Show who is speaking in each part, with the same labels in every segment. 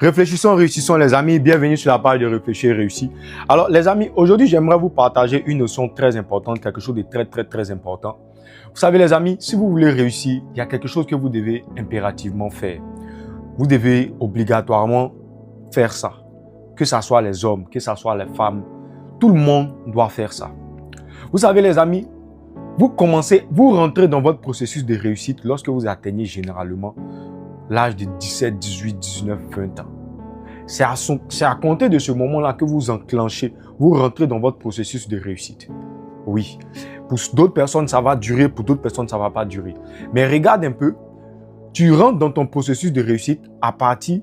Speaker 1: Réfléchissons, réussissons les amis, bienvenue sur la page de Réfléchir et Réussir. Alors les amis, aujourd'hui j'aimerais vous partager une notion très importante, quelque chose de très important. Vous savez les amis, si vous voulez réussir, il y a quelque chose que vous devez impérativement faire. Vous devez obligatoirement faire ça. Que ce soit les hommes, que ce soit les femmes, tout le monde doit faire ça. Vous savez les amis, vous rentrez dans votre processus de réussite lorsque vous atteignez généralement l'âge de 17, 18, 19, 20 ans. C'est à compter de ce moment-là que vous enclenchez, vous rentrez dans votre processus de réussite. Oui, pour d'autres personnes, ça va durer, pour d'autres personnes, ça ne va pas durer. Mais regarde un peu, tu rentres dans ton processus de réussite à partir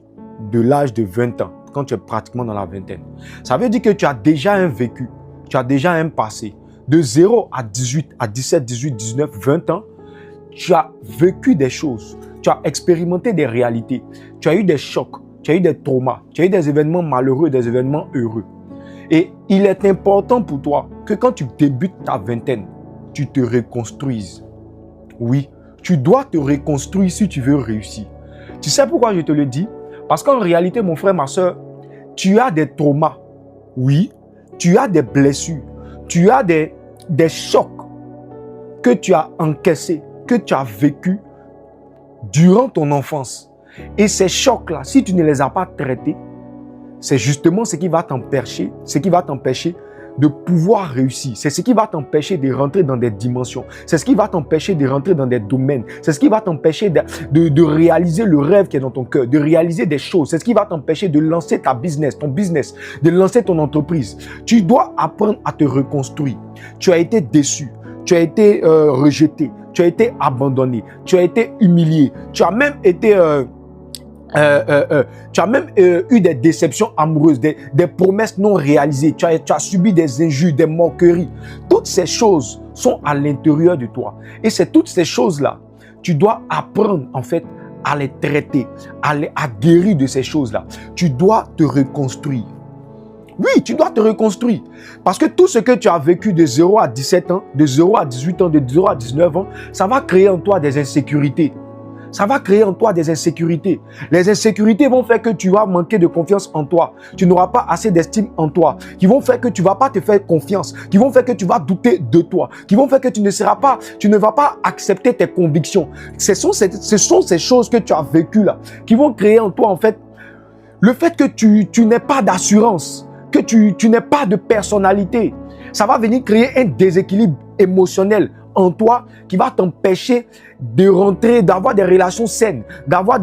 Speaker 1: de l'âge de 20 ans, quand tu es pratiquement dans la vingtaine. Ça veut dire que tu as déjà un vécu, tu as déjà un passé. De 0 à 18, à 17, 18, 19, 20 ans, tu as vécu des choses. Tu as expérimenté des réalités, tu as eu des chocs, tu as eu des traumas, tu as eu des événements malheureux, des événements heureux. Et il est important pour toi que quand tu débutes ta vingtaine, tu te reconstruises. Oui, tu dois te reconstruire si tu veux réussir. Tu sais pourquoi je te le dis? Parce qu'en réalité, mon frère, ma soeur, tu as des traumas. Oui, tu as des blessures, tu as des chocs que tu as encaissés, que tu as vécus durant ton enfance. Et ces chocs-là, si tu ne les as pas traités, c'est justement ce qui va t'empêcher, de pouvoir réussir. C'est ce qui va t'empêcher de rentrer dans des dimensions. C'est ce qui va t'empêcher de rentrer dans des domaines. C'est ce qui va t'empêcher de réaliser le rêve qui est dans ton cœur, de réaliser des choses. C'est ce qui va t'empêcher de lancer ton business, de lancer ton entreprise. Tu dois apprendre à te reconstruire. Tu as été déçu. Tu as été rejeté, tu as été abandonné, tu as été humilié, tu as même été, eu des déceptions amoureuses, des promesses non réalisées, tu as subi des injures, des moqueries. Toutes ces choses sont à l'intérieur de toi. Et c'est toutes ces choses-là, tu dois apprendre en fait à les traiter, à guérir de ces choses-là. Tu dois te reconstruire. Oui, tu dois te reconstruire. Parce que tout ce que tu as vécu de 0 à 17 ans, de 0 à 18 ans, de 0 à 19 ans, ça va créer en toi des insécurités. Ça va créer en toi des insécurités. Les insécurités vont faire que tu vas manquer de confiance en toi. Tu n'auras pas assez d'estime en toi. Qui vont faire que tu ne vas pas te faire confiance. Qui vont faire que tu vas douter de toi. Qui vont faire que tu ne vas pas accepter tes convictions. Ce sont ces choses que tu as vécues là, qui vont créer en toi en fait, le fait que tu n'aies pas d'assurance. Que tu n'aies pas de personnalité. Ça va venir créer un déséquilibre émotionnel en toi qui va t'empêcher de rentrer, d'avoir des relations saines, d'avoir